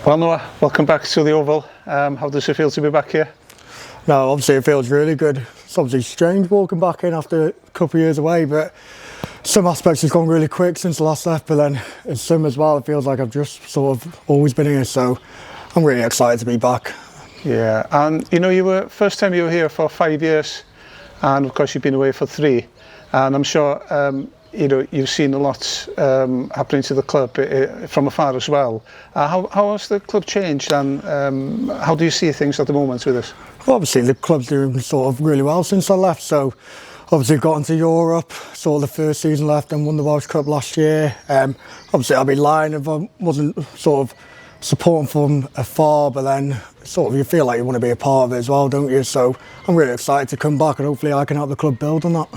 Well, Noah, welcome back to the Oval. How does it feel to be back here? No, obviously it feels really good. It's obviously strange walking back in after a couple of years away, but some aspects has gone really quick since I last left, but then in some as well, it feels like I've just sort of always been here, so I'm really excited to be back. Yeah, and you were first time you were here for 5 years, and of course you've been away for 3, and I'm sure you've seen a lot happening to the club from afar as well. How has the club changed, and how do you see things at the moment with us? Well, obviously the club's doing sort of really well since I left, so obviously got into Europe, saw the first season left and won the Welsh Cup last year. Obviously I'd be lying if I wasn't sort of supporting from afar, but then sort of you feel like you want to be a part of it as well, don't you? So I'm really excited to come back, and hopefully I can help the club build on that.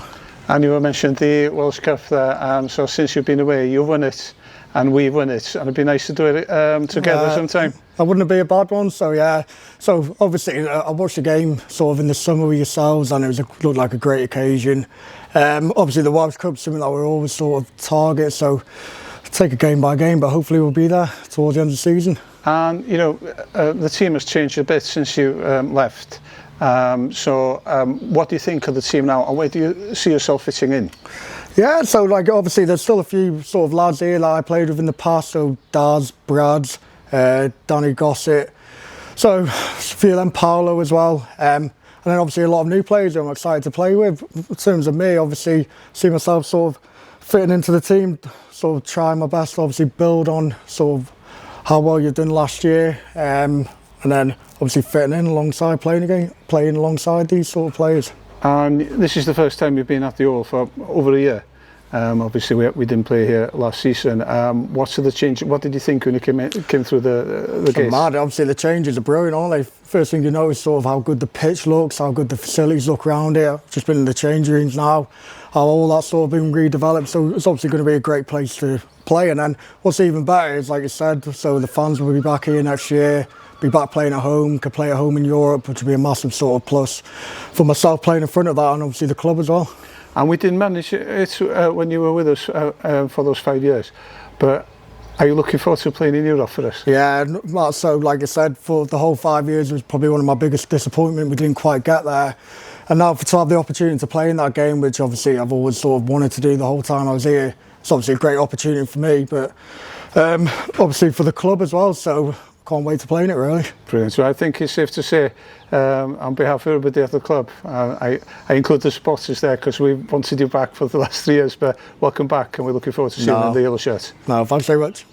And you mentioned the Welsh Cup there, so since you've been away, you've won it and we've won it, and it'd be nice to do it together sometime. That wouldn't be a bad one, so yeah. So obviously I watched the game sort of in the summer with yourselves, and looked like a great occasion. Obviously the Welsh Cup's something that we're always sort of target, so take it game by game, but hopefully we'll be there towards the end of the season. And the team has changed a bit since you left. So what do you think of the team now, and where do you see yourself fitting in? Yeah, so like obviously there's still a few sort of lads here that I played with in the past, so Daz, Brad, Danny Gossett, so a few of them, Paolo as well, and then obviously a lot of new players who I'm excited to play with. In terms of me, obviously see myself sort of fitting into the team, sort of trying my best to obviously build on sort of how well you've done last year, and then obviously fitting in alongside playing alongside these sort of players. And this is the first time you've been at the Oval for over a year. Obviously we didn't play here last season. What's the change? What did you think when you came through the gates? Mad. Obviously the changes are brilliant, aren't they? First thing you know is sort of how good the pitch looks, how good the facilities look around here. Just been in the change rooms now, how all that's sort of been redeveloped. So it's obviously going to be a great place to play. And then what's even better is, like you said, so the fans will be back here next year. Be back playing at home, could play at home in Europe, which would be a massive sort of plus for myself playing in front of that, and obviously the club as well. And we didn't manage it when you were with us for those 5 years, but are you looking forward to playing in Europe for us? Yeah, so like I said, for the whole 5 years it was probably one of my biggest disappointments. We didn't quite get there, and now to have the opportunity to play in that game, which obviously I've always sort of wanted to do the whole time I was here, it's obviously a great opportunity for me, but obviously for the club as well, so can't wait to play in it, really. Brilliant. So I think it's safe to say, on behalf of everybody at the club, I include the supporters there because we wanted you back for the last 3 years, but welcome back, and we're looking forward to seeing you in the yellow shirt. No, thanks very much.